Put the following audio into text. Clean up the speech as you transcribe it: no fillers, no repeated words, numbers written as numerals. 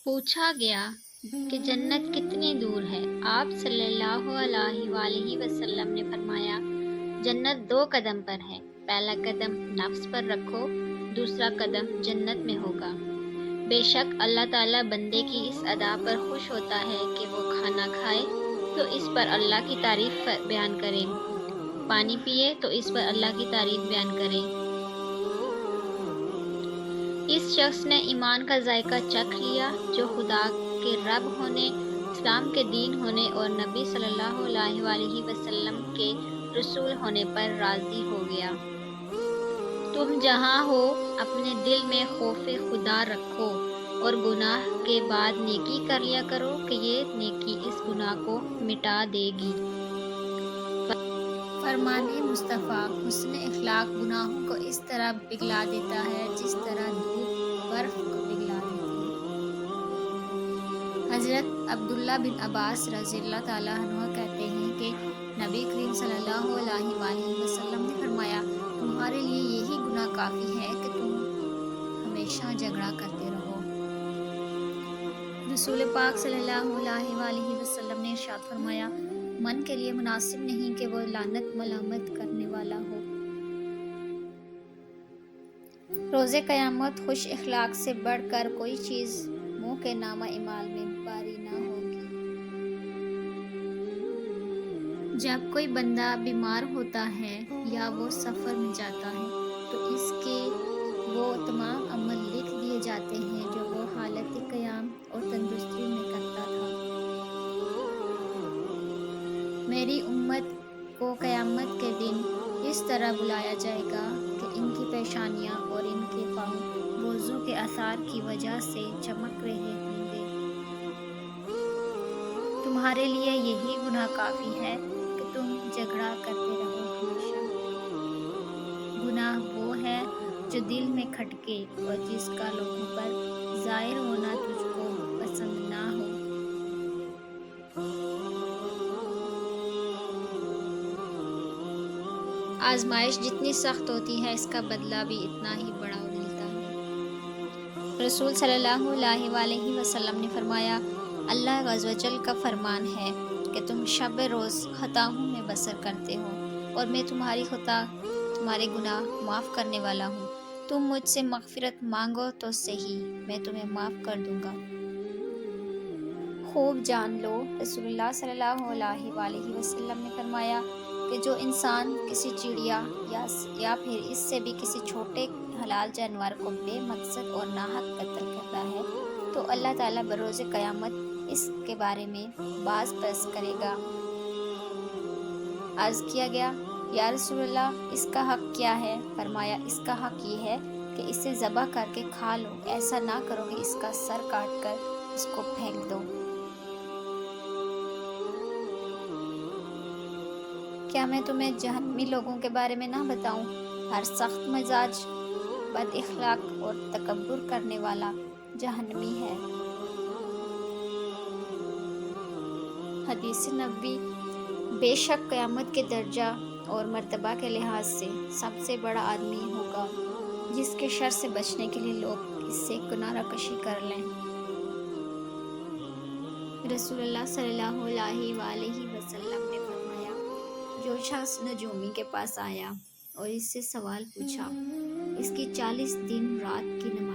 پوچھا گیا کہ جنت کتنی دور ہے؟ آپ صلی اللہ علیہ وآلہ وسلم نے فرمایا، جنت 2 قدم پر ہے، پہلا قدم نفس پر رکھو، دوسرا قدم جنت میں ہوگا۔ بے شک اللہ تعالیٰ بندے کی اس ادا پر خوش ہوتا ہے کہ وہ کھانا کھائے تو اس پر اللہ کی تعریف بیان کرے، پانی پیے تو اس پر اللہ کی تعریف بیان کرے۔ اس شخص نے ایمان کا ذائقہ چکھ لیا جو خدا کے رب ہونے، اسلام کے دین ہونے اور نبی صلی اللہ علیہ وآلہ وسلم کے رسول ہونے پر راضی ہو گیا۔ تم جہاں ہو اپنے دل میں خوف خدا رکھو اور گناہ کے بعد نیکی کر لیا کرو کہ یہ نیکی اس گناہ کو مٹا دے گی۔ فرمان مصطفیٰ، حسن اخلاق گناہوں کو اس طرح پگھلا دیتا ہے جس طرح دھوپ برف کو پگھلا دیتی ہے۔ حضرت عبداللہ بن عباس رضی اللہ تعالیٰ عنہ کہتے ہیں کہ نبی کریم صلی اللہ علیہ وآلہ وسلم نے فرمایا، تمہارے لیے یہی گناہ کافی ہے کہ تم ہمیشہ جھگڑا کرتے رہو۔ رسول پاک صلی اللہ علیہ وآلہ وسلم نے ارشاد فرمایا، من کے لیے مناسب نہیں کہ وہ لعنت ملامت کرنے والا ہو۔ روز قیامت خوش اخلاق سے بڑھ کر کوئی چیز منہ کے نامہ اعمال میں باری نہ ہوگی۔ جب کوئی بندہ بیمار ہوتا ہے یا وہ سفر میں جاتا ہے تو اس کے وہ تمام عمل لکھ دیے جاتے ہیں جو وہ حالت قیام اور تندرستی میں کرتا تھا۔ میری امت کو قیامت کے دن اس طرح بلایا جائے گا کہ ان کی پیشانیاں اور ان کے پاؤں وضو کے آثار کی وجہ سے چمک رہے ہوں گے۔ تمہارے لیے یہی گناہ کافی ہے کہ تم جھگڑا کرتے رہو ہمیشہ۔ گناہ وہ ہے جو دل میں کھٹکے اور جس کا لوگوں پر ظاہر ہونا تجھ کو پسند نہ ہو۔ آزمائش جتنی سخت ہوتی ہے اس کا بدلہ بھی اتنا ہی بڑا ملتا ہے۔ رسول صلی اللہ علیہ وآلہ وسلم نے فرمایا، اللہ عز و جل کا فرمان ہے کہ تم شب روز خطاؤں میں بسر کرتے ہو اور میں تمہاری خطا، تمہارے گناہ معاف کرنے والا ہوں۔ تم مجھ سے مغفرت مانگو تو صحیح، میں تمہیں معاف کر دوں گا۔ خوب جان لو، رسول اللہ صلی اللہ علیہ وآلہ وسلم نے فرمایا کہ جو انسان کسی چڑیا یا پھر اس سے بھی کسی چھوٹے حلال جانور کو بے مقصد اور ناحق قتل کرتا ہے تو اللہ تعالیٰ بروز قیامت اس کے بارے میں باز پرس کرے گا۔ عرض کیا گیا، یا رسول اللہ، اس کا حق کیا ہے؟ فرمایا، اس کا حق یہ ہے کہ اسے ذبح کر کے کھا لو، ایسا نہ کرو کہ اس کا سر کاٹ کر اس کو پھینک دو۔ کیا میں تمہیں جہنمی لوگوں کے بارے میں نہ بتاؤں؟ ہر سخت مزاج، بد اخلاق اور تکبر کرنے والا جہنمی ہے۔ حدیث نبوی، بے شک قیامت کے درجہ اور مرتبہ کے لحاظ سے سب سے بڑا آدمی ہوگا جس کے شر سے بچنے کے لیے لوگ اس سے کنارہ کشی کر لیں۔ رسول اللہ صلی اللہ علیہ وآلہ وسلم نے فرمایا، جو شخص نجومی کے پاس آیا اور اس سے سوال پوچھا، اس کی 40 دن رات کی نماز